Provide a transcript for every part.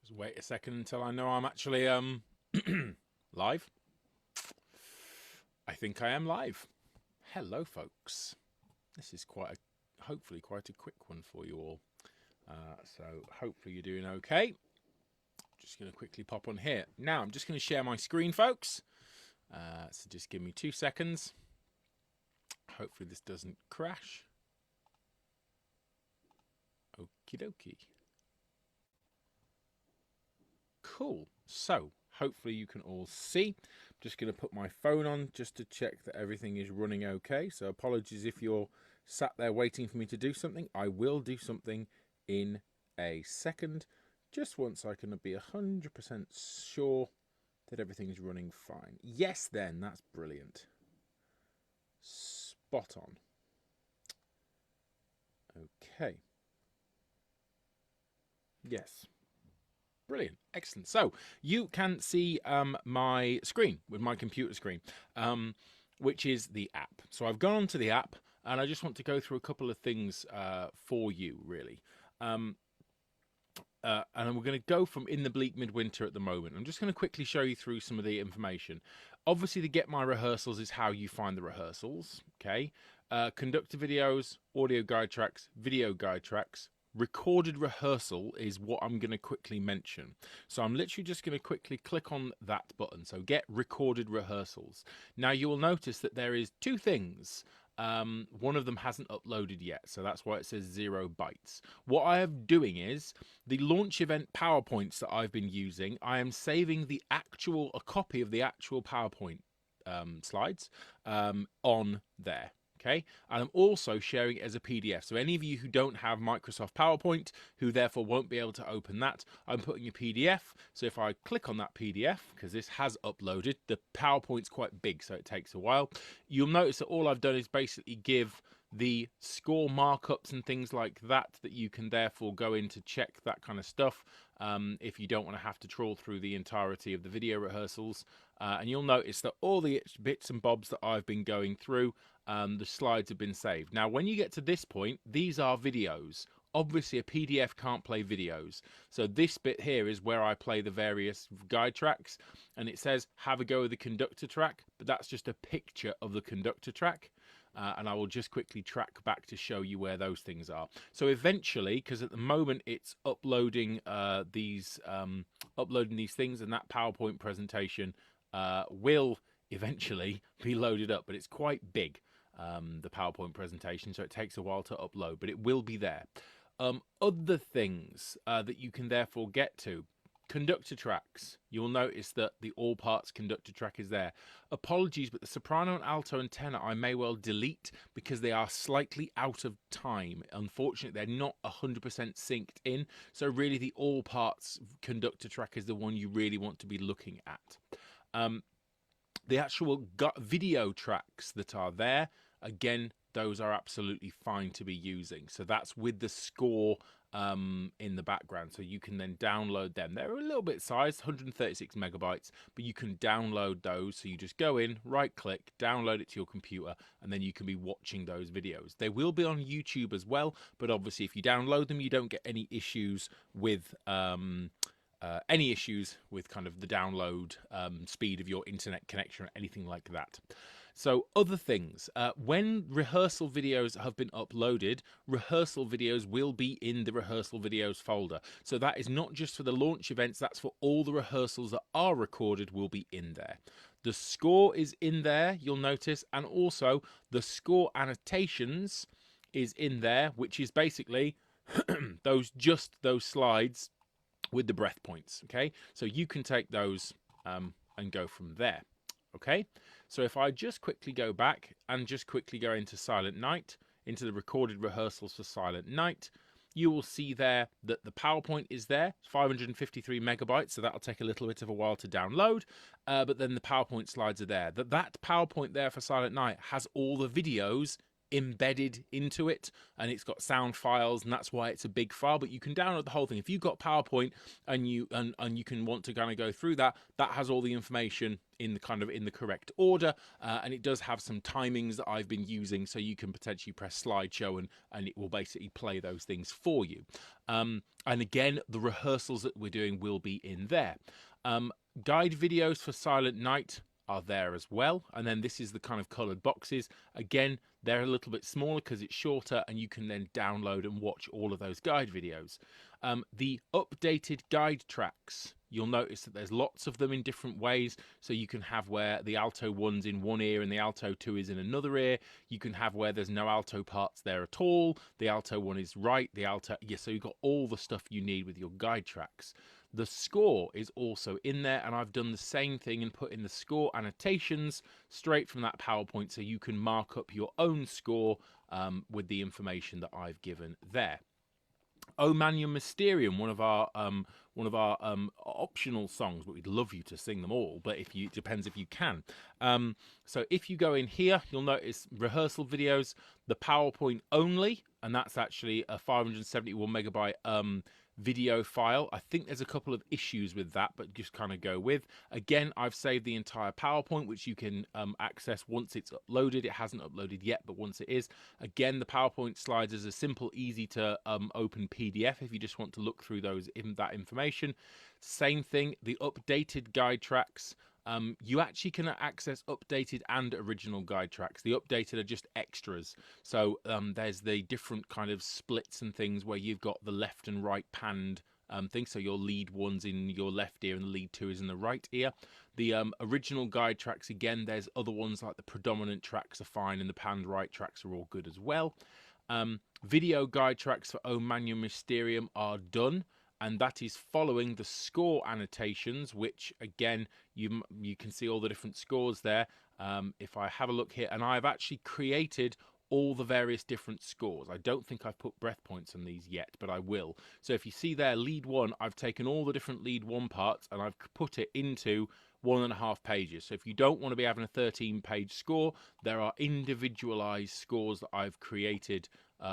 Just wait a second until I know I'm actually live. I think I am live. Hello, folks. This is hopefully quite a quick one for you all. So hopefully you're doing okay. Just going to quickly pop on here. Now I'm just going to share my screen, folks. So just give me 2 seconds. Hopefully this doesn't crash. Okie dokie. Cool. So hopefully you can all see. I'm just going to put my phone on just to check that everything is running okay. So apologies if you're sat there waiting for me to do something. I will do something in a second. Just once I can be 100% sure that everything's running fine. Yes, then. That's brilliant. Spot on. Okay. Yes. Brilliant. Excellent. So you can see my screen with my computer screen, which is the app. So I've gone onto the app and I just want to go through a couple of things for you, really. And we're going to go from in the bleak midwinter at the moment. I'm just going to quickly show you through some of the information. Obviously, the Get My Rehearsals is how you find the rehearsals. Okay. Conductor videos, audio guide tracks, video guide tracks. Recorded rehearsal is what I'm going to quickly mention. So I'm literally just going to quickly click on that button. So get recorded rehearsals. Now you will notice that there is 2 things. One of them hasn't uploaded yet, so that's why it says 0 bytes. What I am doing is the launch event PowerPoints that I've been using. I am saving a copy of the actual PowerPoint slides on there. Okay, and I'm also sharing it as a PDF. So any of you who don't have Microsoft PowerPoint, who therefore won't be able to open that, I'm putting a PDF. So if I click on that PDF, because this has uploaded, the PowerPoint's quite big, so it takes a while. You'll notice that all I've done is basically give the score markups and things like that you can therefore go in to check that kind of stuff if you don't want to have to trawl through the entirety of the video rehearsals. And you'll notice that all the bits and bobs that I've been going through, the slides have been saved. Now, when you get to this point, these are videos. Obviously, a PDF can't play videos. So this bit here is where I play the various guide tracks. And it says, have a go with the conductor track. But that's just a picture of the conductor track. And I will just quickly track back to show you where those things are. So eventually, because at the moment it's uploading these things, and that PowerPoint presentation will eventually be loaded up, but it's quite big, the PowerPoint presentation, so it takes a while to upload, but it will be there. Other things that you can therefore get to. Conductor tracks. You'll notice that the all parts conductor track is there. Apologies, but the soprano and alto and tenor I may well delete because they are slightly out of time. Unfortunately, they're not 100% synced in. So really the all parts conductor track is the one you really want to be looking at. The actual video tracks that are there, again, those are absolutely fine to be using. So that's with the score in the background, so you can then download them. They're a little bit sized, 136 megabytes, but you can download those. So you just go in, right click, download it to your computer, and then you can be watching those videos. They will be on YouTube as well, but obviously if you download them, you don't get any issues with kind of the download speed of your internet connection or anything like that. So other things, when rehearsal videos have been uploaded, rehearsal videos will be in the rehearsal videos folder. So that is not just for the launch events, that's for all the rehearsals that are recorded will be in there. The score is in there, you'll notice, and also the score annotations is in there, which is basically those slides with the breath points. Okay, so you can take those and go from there. Okay, so if I just quickly go back and just quickly go into Silent Night, into the recorded rehearsals for Silent Night, you will see there that the PowerPoint is there, 553 megabytes, so that'll take a little bit of a while to download, but then the PowerPoint slides are there. That PowerPoint there for Silent Night has all the videos embedded into it, and it's got sound files, and that's why it's a big file. But you can download the whole thing if you've got PowerPoint, and you can want to kind of go through that. That has all the information in the correct order, and it does have some timings that I've been using, so you can potentially press slideshow and it will basically play those things for you. And again, the rehearsals that we're doing will be in there. Guide videos for Silent Night are there as well, and then this is the kind of colored boxes. Again, they're a little bit smaller because it's shorter, and you can then download and watch all of those guide videos. The updated guide tracks, you'll notice that there's lots of them in different ways. So you can have where the alto 1's in one ear and the alto 2 is in another ear. You can have where there's no alto parts there at all. The alto 1 is right, the alto, yeah, so you've got all the stuff you need with your guide tracks. The score is also in there, and I've done the same thing and put in the score annotations straight from that PowerPoint, so you can mark up your own score with the information that I've given there. O Magnum Mysterium, one of our optional songs, but we'd love you to sing them all, but it depends if you can. So if you go in here, you'll notice rehearsal videos, the PowerPoint only, and that's actually a 571 megabyte video file. I think there's a couple of issues with that, but just kind of go with. Again, I've saved the entire PowerPoint, which you can access once it's uploaded. It hasn't uploaded yet, but once it is. Again, the PowerPoint slides as a simple, easy to open PDF if you just want to look through that information. Same thing, the updated guide tracks. You actually can access updated and original guide tracks. The updated are just extras. So there's the different kind of splits and things where you've got the left and right panned thing. So your lead 1's in your left ear and the lead 2 is in the right ear. The original guide tracks, again, there's other ones like the predominant tracks are fine and the panned right tracks are all good as well. Video guide tracks for O Magnum Mysterium are done. And that is following the score annotations, which again, you can see all the different scores there. If I have a look here, and I've actually created all the various different scores. I don't think I've put breath points on these yet, but I will. So if you see there, lead 1, I've taken all the different lead 1 parts and I've put it into 1.5 pages. So if you don't want to be having a 13-page score, there are individualized scores that I've created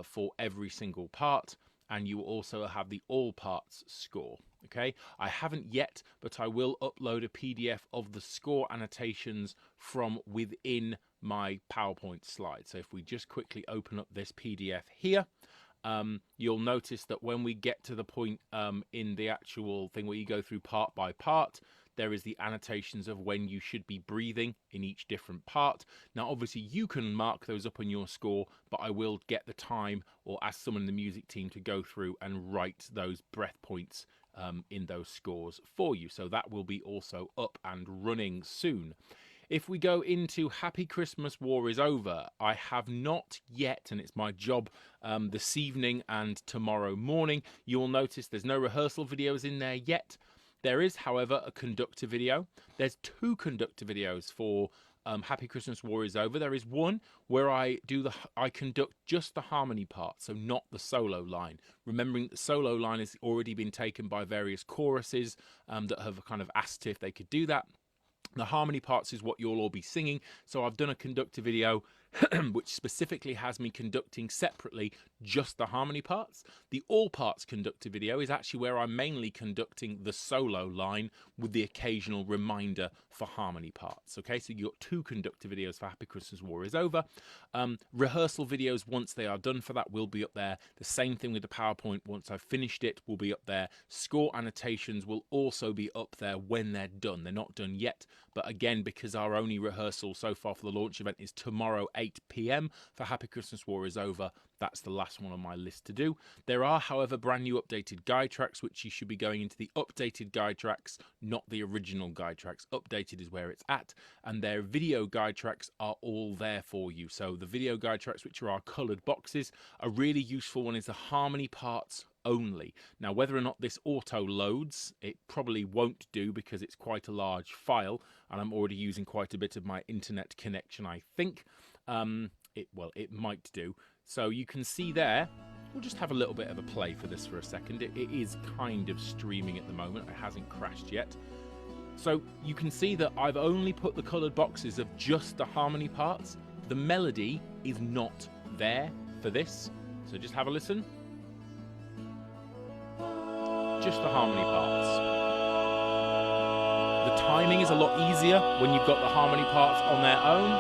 for every single part. And you also have the all parts score. Okay, I haven't yet, but I will upload a PDF of the score annotations from within my PowerPoint slide. So if we just quickly open up this PDF here, you'll notice that when we get to the point in the actual thing where you go through part by part, there is the annotations of when you should be breathing in each different part. Now, obviously, you can mark those up on your score, but I will get the time or ask someone in the music team to go through and write those breath points in those scores for you. So that will be also up and running soon. If we go into Happy Christmas, War is Over, I have not yet, and it's my job this evening and tomorrow morning. You will notice there's no rehearsal videos in there yet. There is, however, a conductor video. There's 2 conductor videos for Happy Christmas, War is Over. There is one where I conduct just the harmony part, so not the solo line. Remembering that the solo line has already been taken by various choruses that have kind of asked if they could do that. The harmony parts is what you'll all be singing. So I've done a conductor video which specifically has me conducting separately just the harmony parts. The all parts conductor video is actually where I'm mainly conducting the solo line with the occasional reminder for harmony parts. Okay, so you've got 2 conductor videos for Happy Christmas, War is Over. Rehearsal videos, once they are done for that, will be up there. The same thing with the PowerPoint. Once I've finished it, will be up there. Score annotations will also be up there when they're done. They're not done yet, but again, because our only rehearsal so far for the launch event is tomorrow 8 p.m. for Happy Christmas, War is Over, that's the last one on my list to do. There are, however, brand new updated guide tracks, which you should be going into the updated guide tracks, not the original guide tracks. Updated is where it's at, and their video guide tracks are all there for you. So the video guide tracks, which are our coloured boxes, a really useful one is the harmony parts only. Now, whether or not this auto loads, it probably won't do because it's quite a large file, and I'm already using quite a bit of my internet connection, I think. It might do. So you can see there, we'll just have a little bit of a play for this for a second. It is kind of streaming at the moment. It hasn't crashed yet. So you can see that I've only put the coloured boxes of just the harmony parts. The melody is not there for this. So just have a listen. Just the harmony parts. The timing is a lot easier when you've got the harmony parts on their own.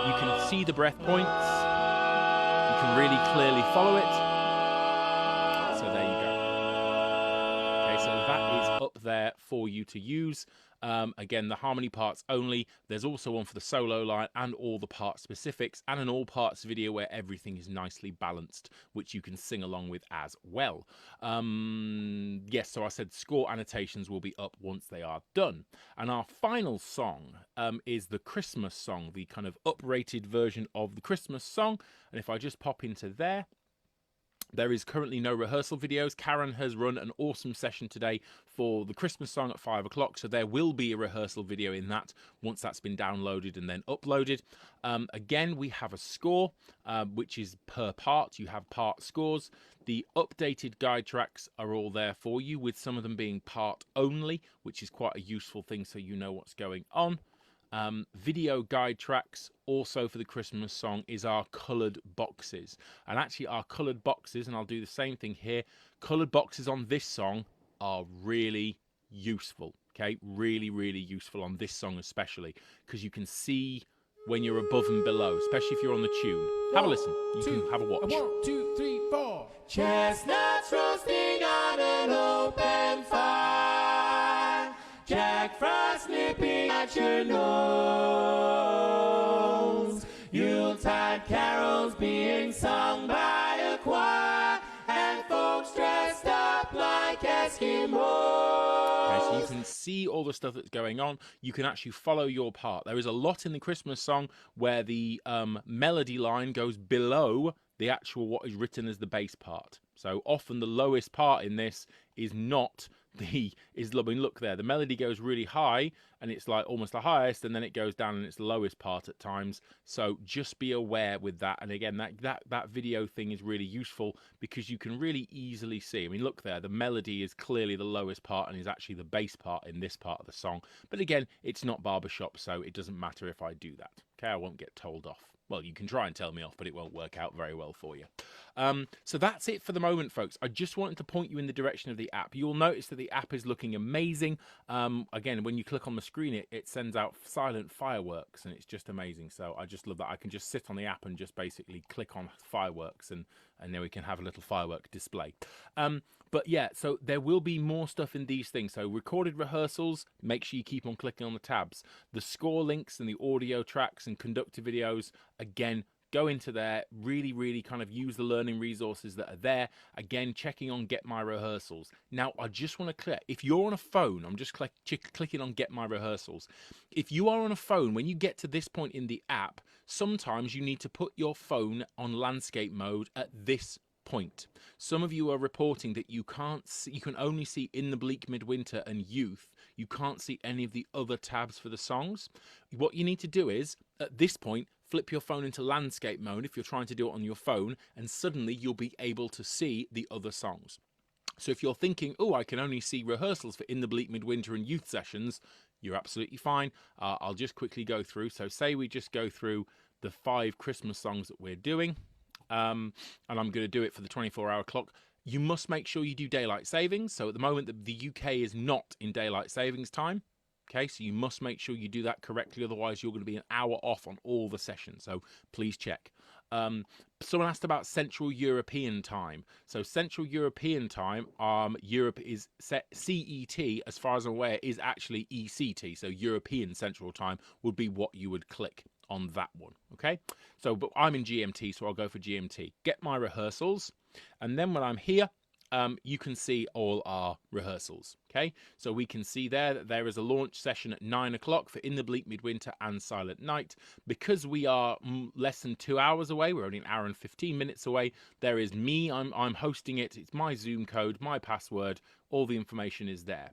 You can see the breath points. You can really clearly follow it. So there you go. Okay, so that is up there for you to use. Again, the harmony parts only. There's also one for the solo line and all the part specifics, and an all parts video where everything is nicely balanced, which you can sing along with as well. Yes, so I said score annotations will be up once they are done. And our final song is the Christmas song, the kind of uprated version of the Christmas song. And if I just pop into there, there is currently no rehearsal videos. Karen has run an awesome session today for the Christmas song at 5 o'clock. So there will be a rehearsal video in that once that's been downloaded and then uploaded. Again, we have a score, which is per part. You have part scores. The updated guide tracks are all there for you, with some of them being part only, which is quite a useful thing so you know what's going on. Video guide tracks also for the Christmas song is our coloured boxes, and actually our coloured boxes, and I'll do the same thing here, coloured boxes on this song are really useful. Okay, really useful on this song especially, because you can see when you're above and below, especially if you're on the tune. Have a listen. You can have a watch. 1, 2, 3, 4. Chestnuts roasting on an open fire, Jack Frost nipping at your nose, Yuletide carols being sung by a choir, and folks dressed up like Eskimos. Okay, so you can see all the stuff that's going on. You can actually follow your part. There is a lot in the Christmas song where the melody line goes below the actual what is written as the bass part. So often the lowest part in this is not I mean, look there, the melody goes really high and it's like almost the highest, and then it goes down and it's the lowest part at times. So just be aware with that. And again, that video thing is really useful because you can really easily see. I mean, look there, the melody is clearly the lowest part and is actually the bass part in this part of the song. But again, it's not barbershop, so it doesn't matter if I do that. Okay, I won't get told off. Well, you can try and tell me off, but it won't work out very well for you. So that's it for the moment, folks. I just wanted to point you in the direction of the app. You'll notice that the app is looking amazing. Again, when you click on the screen, it sends out silent fireworks, and it's just amazing. So I just love that. I can just sit on the app and just basically click on fireworks, and then we can have a little firework display. But yeah, so there will be more stuff in these things. So recorded rehearsals, make sure you keep on clicking on the tabs. The score links and the audio tracks and conductor videos, again, go into there, really kind of use the learning resources that are there. Again, checking on Get My Rehearsals. Now, I just want to clear, if you're on a phone, I'm just clicking on Get My Rehearsals. If you are on a phone, when you get to this point in the app, sometimes you need to put your phone on landscape mode at this point. Some of you are reporting that you can't see, you can only see In the Bleak Midwinter and Youth. You can't see any of the other tabs for the songs. What you need to do is, at this point, flip your phone into landscape mode if you're trying to do it on your phone, and suddenly you'll be able to see the other songs. So if you're thinking, oh, I can only see rehearsals for In the Bleak Midwinter and Youth sessions, you're absolutely fine. I'll just quickly go through. So say we just go through the 5 Christmas songs that we're doing. And I'm going to do it for the 24-hour clock. You must make sure you do daylight savings. So at the moment, the UK is not in daylight savings time. Okay, so you must make sure you do that correctly. Otherwise, you're going to be an hour off on all the sessions. So please check. Someone asked about Central European time. So Central European time, Europe is set CET, as far as I'm aware, is actually ECT. So European Central Time would be what you would click on that one. Okay, so but I'm in GMT, so I'll go for GMT. Get My Rehearsals, and then when I'm here, you can see all our rehearsals. Okay, so we can see there that there is a launch session at 9 o'clock for In the Bleak Midwinter and Silent Night. Because we are less than 2 hours away, we're only an hour and 15 minutes away. There is me, I'm hosting it. It's my Zoom code, my password. All the information is there.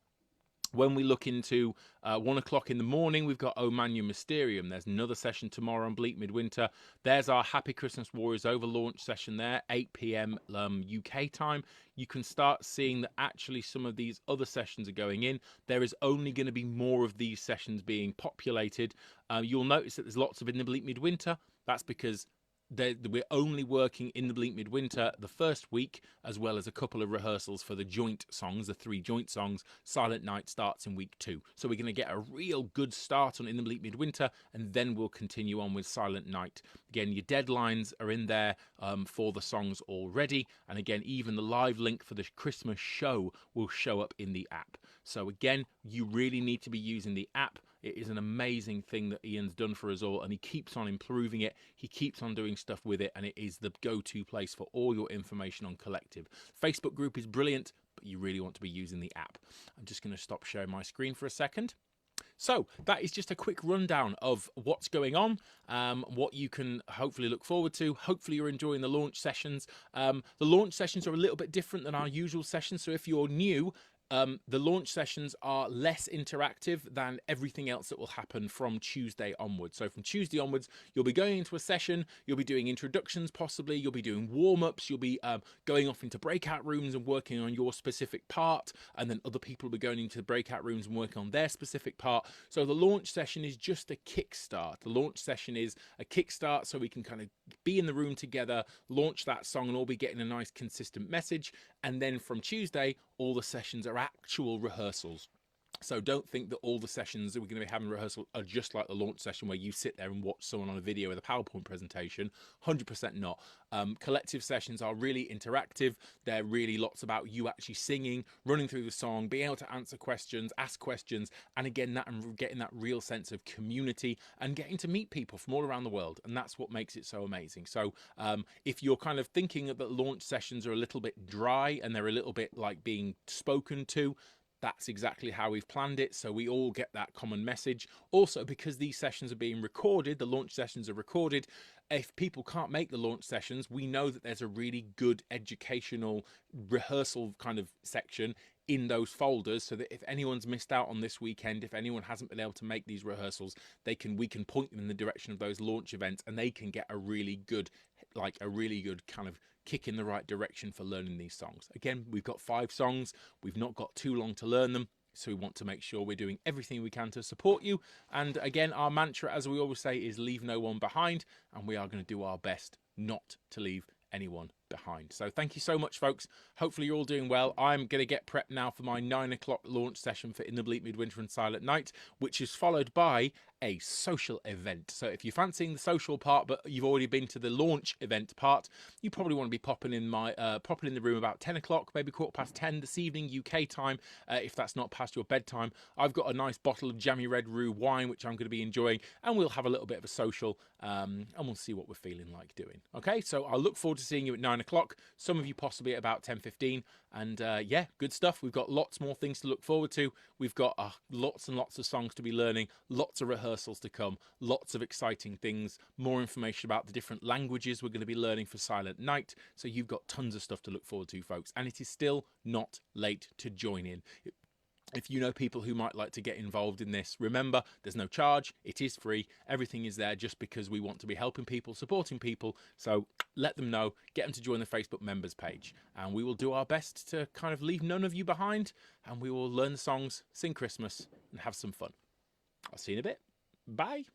When we look into 1 o'clock in the morning, we've got O Manu Mysterium. There's another session tomorrow on Bleak Midwinter. There's our Happy Christmas Warriors Over launch session there, 8 p.m. UK time. You can start seeing that actually some of these other sessions are going in. There is only going to be more of these sessions being populated. You'll notice that there's lots of In the Bleak Midwinter. That's because we're only working in the Bleak Midwinter the first week, as well as a couple of rehearsals for the joint songs, the 3 joint songs. Silent Night starts in week 2. So we're going to get a real good start on In the Bleak Midwinter, and then we'll continue on with Silent Night. Again, your deadlines are in there for the songs already. And again, even the live link for the Christmas show will show up in the app. So again, you really need to be using the app. It is an amazing thing that Ian's done for us all, and he keeps on improving it. He keeps on doing stuff with it, and it is the go-to place for all your information on Collective. Facebook group is brilliant, but you really want to be using the app. I'm just going to stop sharing my screen for a second. So that is just a quick rundown of what's going on, what you can hopefully look forward to. Hopefully you're enjoying the launch sessions. The launch sessions are a little bit different than our usual sessions, so if you're new, the launch sessions are less interactive than everything else that will happen from Tuesday onwards. So from Tuesday onwards, you'll be going into a session, you'll be doing introductions possibly, you'll be doing warm-ups, you'll be going off into breakout rooms and working on your specific part, and then other people will be going into the breakout rooms and working on their specific part. So the launch session is just a kickstart. The launch session is a kickstart so we can kind of be in the room together, launch that song, and all be getting a nice consistent message. And then from Tuesday, all the sessions are actual rehearsals. So don't think that all the sessions that we're going to be having rehearsal are just like the launch session where you sit there and watch someone on a video with a PowerPoint presentation. 100% not. Collective sessions are really interactive. They're really lots about you actually singing, running through the song, being able to answer questions, ask questions, and again, that and getting that real sense of community and getting to meet people from all around the world. And that's what makes it so amazing. So if you're kind of thinking that launch sessions are a little bit dry and they're a little bit like being spoken to, that's exactly how we've planned it, so we all get that common message. Also, because these sessions are being recorded, the launch sessions are recorded, if people can't make the launch sessions, we know that there's a really good educational rehearsal kind of section in those folders, so that if anyone's missed out on this weekend, if anyone hasn't been able to make these rehearsals, we can point them in the direction of those launch events, and they can get a really good kind of kick in the right direction for learning these songs. Again, we've got 5 songs. We've not got too long to learn them, so we want to make sure we're doing everything we can to support you. And again, our mantra, as we always say, is leave no one behind, and we are going to do our best not to leave anyone behind. So thank you so much, folks. Hopefully you're all doing well. I'm going to get prepped now for my 9 o'clock launch session for In the Bleak Midwinter and Silent Night, which is followed by a social event. So if you're fancying the social part, but you've already been to the launch event part, you probably want to be popping in the room about 10 o'clock, maybe 10:15 this evening, UK time, if that's not past your bedtime. I've got a nice bottle of jammy red roux wine, which I'm going to be enjoying, and we'll have a little bit of a social, and we'll see what we're feeling like doing. Okay, so I look forward to seeing you at 9 o'clock. Some of you possibly at about 10:15, and yeah, good stuff. We've got lots more things to look forward to. We've got lots and lots of songs to be learning, lots of rehearsals to come, lots of exciting things, more information about the different languages we're going to be learning for Silent Night. So you've got tons of stuff to look forward to, folks, and it is still not late to join in. If you know people who might like to get involved in this, remember, there's no charge. It is free. Everything is there just because we want to be helping people, supporting people. So let them know. Get them to join the Facebook members page. And we will do our best to kind of leave none of you behind. And we will learn the songs, sing Christmas, and have some fun. I'll see you in a bit. Bye.